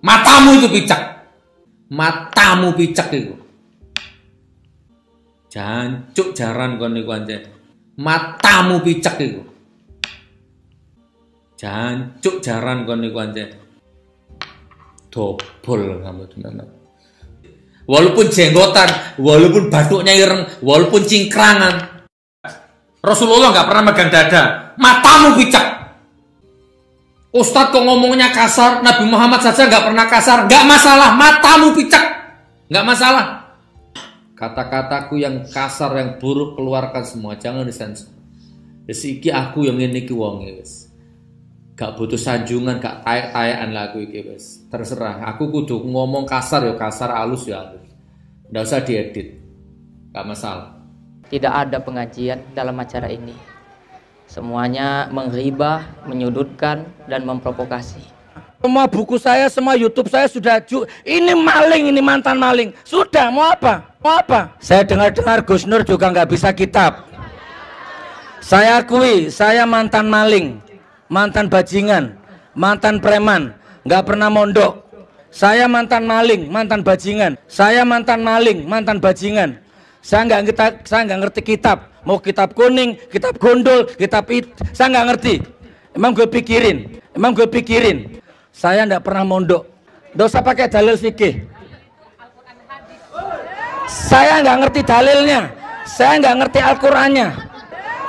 Matamu itu picek. Matamu picek itu. Jancuk jaran kon niku anjen. Matamu picek itu. Jancuk jaran kon niku anjen. Dobol kamu tenan. Walaupun jenggotan, walaupun batuknya ireng, walaupun cingkrangan, Rasulullah nggak pernah megang dada. Matamu picek. Ustadz kok ngomongnya kasar, Nabi Muhammad saja nggak pernah kasar. Nggak masalah, matamu picek. Nggak masalah. Kata-kataku yang kasar, yang buruk keluarkan semua, jangan disensor. Iki aku yang ini ki wong wis. Gak butuh sanjungan, gak taek-taekan lagu iki wis. Terserah, aku kudu ngomong kasar ya kasar, halus ya halus. Nggak usah diedit. Gak masalah. Tidak ada pengajian dalam acara ini. Semuanya menghibah, menyudutkan, dan memprovokasi. Semua buku saya, semua YouTube saya sudah ini maling, ini mantan maling. Sudah, mau apa? Mau apa? Saya dengar-dengar Gus Nur juga nggak bisa kitab. Saya akui, saya mantan maling, mantan bajingan, mantan preman, nggak pernah mondok. Saya mantan maling, mantan bajingan. Saya mantan maling, mantan bajingan. Saya nggak ngerti kitab. Mau kitab kuning, kitab gondol, kitab itu, saya nggak ngerti. Emang gue pikirin. Saya nggak pernah mondok. Nggak usah pakai dalil fikih. Saya nggak ngerti dalilnya. Saya nggak ngerti Al-Qur'annya.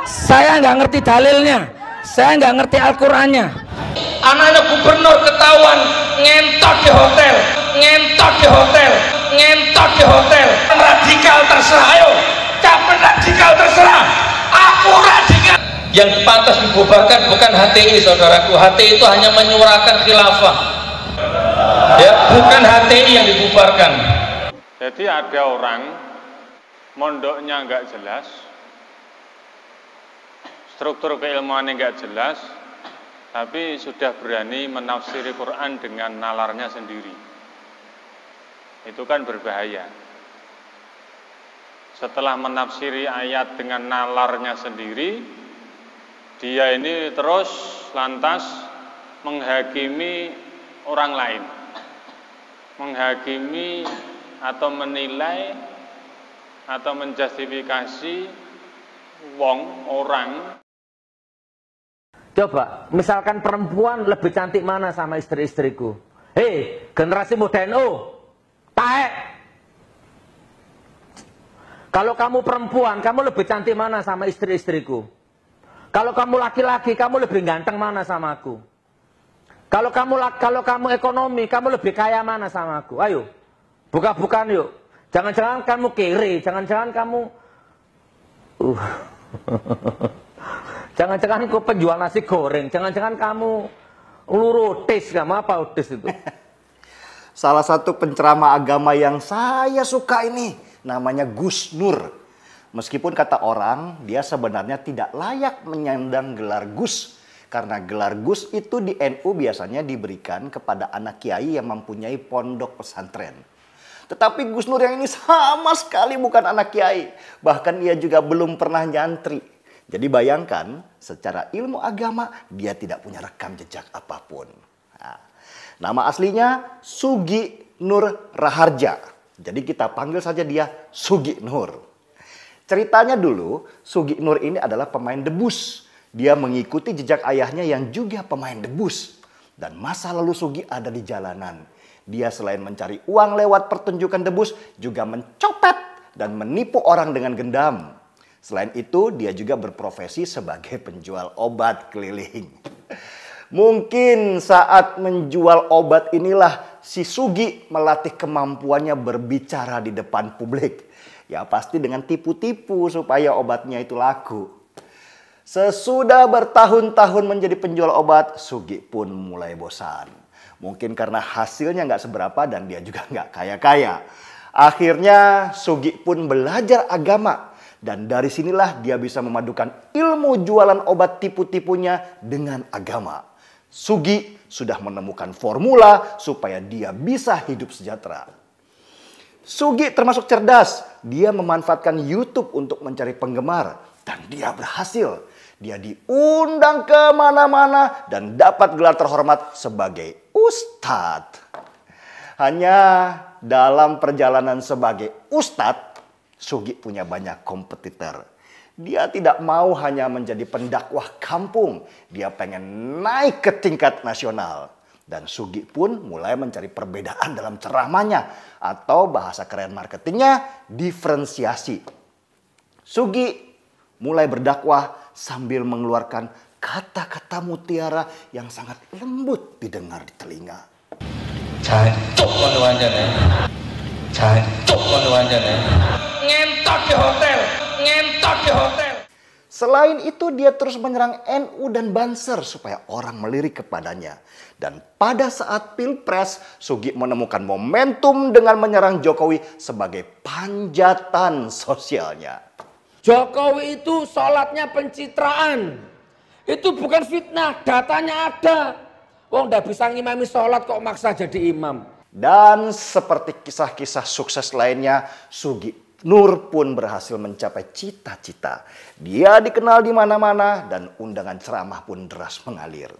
Saya nggak ngerti dalilnya. Saya nggak ngerti Al-Qur'annya. Anak-anak gubernur ketahuan ngentot di hotel, radikal terserah, ayo capek radikal terserah, aku radikal. Yang pantas dibubarkan bukan HTI saudaraku, HTI itu hanya menyuarakan khilafah ya, bukan HTI yang dibubarkan. Jadi ada orang mondoknya nggak jelas, struktur keilmuannya nggak jelas, tapi sudah berani menafsiri Quran dengan nalarnya sendiri. Itu kan berbahaya. Setelah menafsiri ayat dengan nalarnya sendiri, dia ini terus lantas menghakimi orang lain, menghakimi atau menilai atau menjustifikasi orang. Coba, misalkan perempuan lebih cantik mana sama istri-istriku? Hei, generasi muda NU, taek. Kalau kamu perempuan, kamu lebih cantik mana sama istri-istriku? Kalau kamu laki-laki, kamu lebih ganteng mana sama aku? Kalau kamu ekonomi, kamu lebih kaya mana sama aku? Ayo, buka-bukaan yuk. Jangan-jangan kamu kere, jangan-jangan kamu jangan-jangan kau penjual nasi goreng, jangan-jangan kamu lurutis, kamu apa utis itu? Salah satu penceramah agama yang saya suka ini namanya Gus Nur. Meskipun kata orang dia sebenarnya tidak layak menyandang gelar Gus, karena gelar Gus itu di NU biasanya diberikan kepada anak kiai yang mempunyai pondok pesantren. Tetapi Gus Nur yang ini sama sekali bukan anak kiai, bahkan ia juga belum pernah nyantri. Jadi bayangkan, secara ilmu agama dia tidak punya rekam jejak apapun. Nah, nama aslinya Sugi Nur Raharja. Jadi kita panggil saja dia Sugi Nur. Ceritanya dulu, Sugi Nur ini adalah pemain debus. Dia mengikuti jejak ayahnya yang juga pemain debus. Dan masa lalu Sugi ada di jalanan. Dia selain mencari uang lewat pertunjukan debus, juga mencopet dan menipu orang dengan gendam. Selain itu, dia juga berprofesi sebagai penjual obat keliling. Mungkin saat menjual obat inilah si Sugi melatih kemampuannya berbicara di depan publik. Ya pasti dengan tipu-tipu supaya obatnya itu laku. Sesudah bertahun-tahun menjadi penjual obat, Sugi pun mulai bosan. Mungkin karena hasilnya nggak seberapa dan dia juga nggak kaya-kaya. Akhirnya Sugi pun belajar agama. Dan dari sinilah dia bisa memadukan ilmu jualan obat tipu-tipunya dengan agama. Sugi sudah menemukan formula supaya dia bisa hidup sejahtera. Sugi termasuk cerdas. Dia memanfaatkan YouTube untuk mencari penggemar. Dan dia berhasil. Dia diundang kemana-mana dan dapat gelar terhormat sebagai Ustadz. Hanya dalam perjalanan sebagai ustadz, Sugi punya banyak kompetitor. Dia tidak mau hanya menjadi pendakwah kampung. Dia pengen naik ke tingkat nasional. Dan Sugi pun mulai mencari perbedaan dalam ceramahnya. Atau bahasa keren marketingnya, diferensiasi. Sugi mulai berdakwah sambil mengeluarkan kata-kata mutiara yang sangat lembut didengar di telinga. Jancuk kono wancane. Jancuk kono wancane. Ngentot di hotel, ngentot di hotel. Selain itu dia terus menyerang NU dan Banser supaya orang melirik kepadanya. Dan pada saat Pilpres, Sugi menemukan momentum dengan menyerang Jokowi sebagai panjatan sosialnya. Jokowi itu sholatnya pencitraan. Itu bukan fitnah, datanya ada. Wong ndak bisa ngimami sholat kok maksa jadi imam. Dan seperti kisah-kisah sukses lainnya, Sugi Nur pun berhasil mencapai cita-cita. Dia dikenal di mana-mana dan undangan ceramah pun deras mengalir.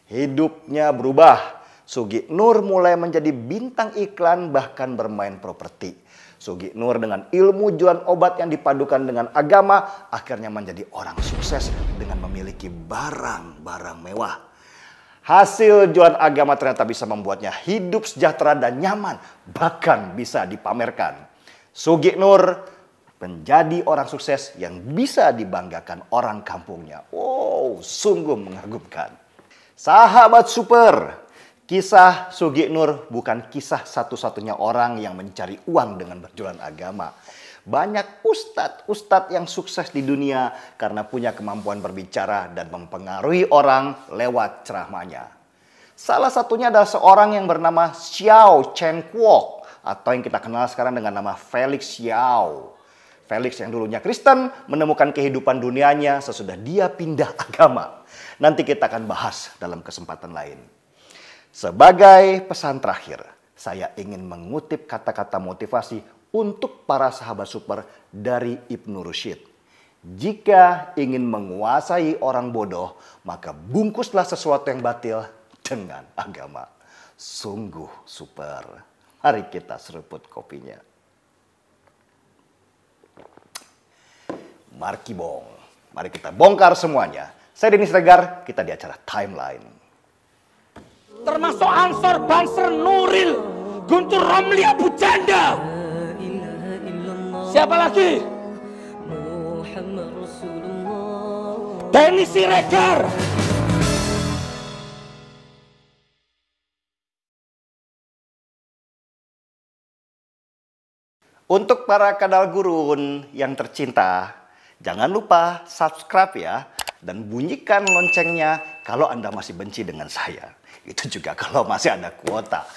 Hidupnya berubah. Sugi Nur mulai menjadi bintang iklan bahkan bermain properti. Sugi Nur dengan ilmu jualan obat yang dipadukan dengan agama akhirnya menjadi orang sukses dengan memiliki barang-barang mewah. Hasil jualan agama ternyata bisa membuatnya hidup sejahtera dan nyaman, bahkan bisa dipamerkan. Sugi Nur menjadi orang sukses yang bisa dibanggakan orang kampungnya. Wow, sungguh mengagumkan. Sahabat super, kisah Sugi Nur bukan kisah satu-satunya orang yang mencari uang dengan berjualan agama. Banyak ustadz yang sukses di dunia karena punya kemampuan berbicara dan mempengaruhi orang lewat ceramahnya. Salah satunya adalah seorang yang bernama Xiao Chen Kuok atau yang kita kenal sekarang dengan nama Felix Xiao. Felix yang dulunya Kristen menemukan kehidupan dunianya sesudah dia pindah agama. Nanti kita akan bahas dalam kesempatan lain. Sebagai pesan terakhir, saya ingin mengutip kata-kata motivasi untuk para sahabat super dari Ibnu Rushd. Jika ingin menguasai orang bodoh, maka bungkuslah sesuatu yang batil dengan agama. Sungguh super. Mari kita seruput kopinya. Markibong. Mari kita bongkar semuanya. Saya Denny Siregar, kita di acara Timeline. Termasuk Ansor, Banser, Nuril, Guntur Romli, Abu Janda. Siapa lagi? Denny Siregar. Untuk para kadal gurun yang tercinta, jangan lupa subscribe ya. Dan bunyikan loncengnya kalau Anda masih benci dengan saya. Itu juga kalau masih ada kuota.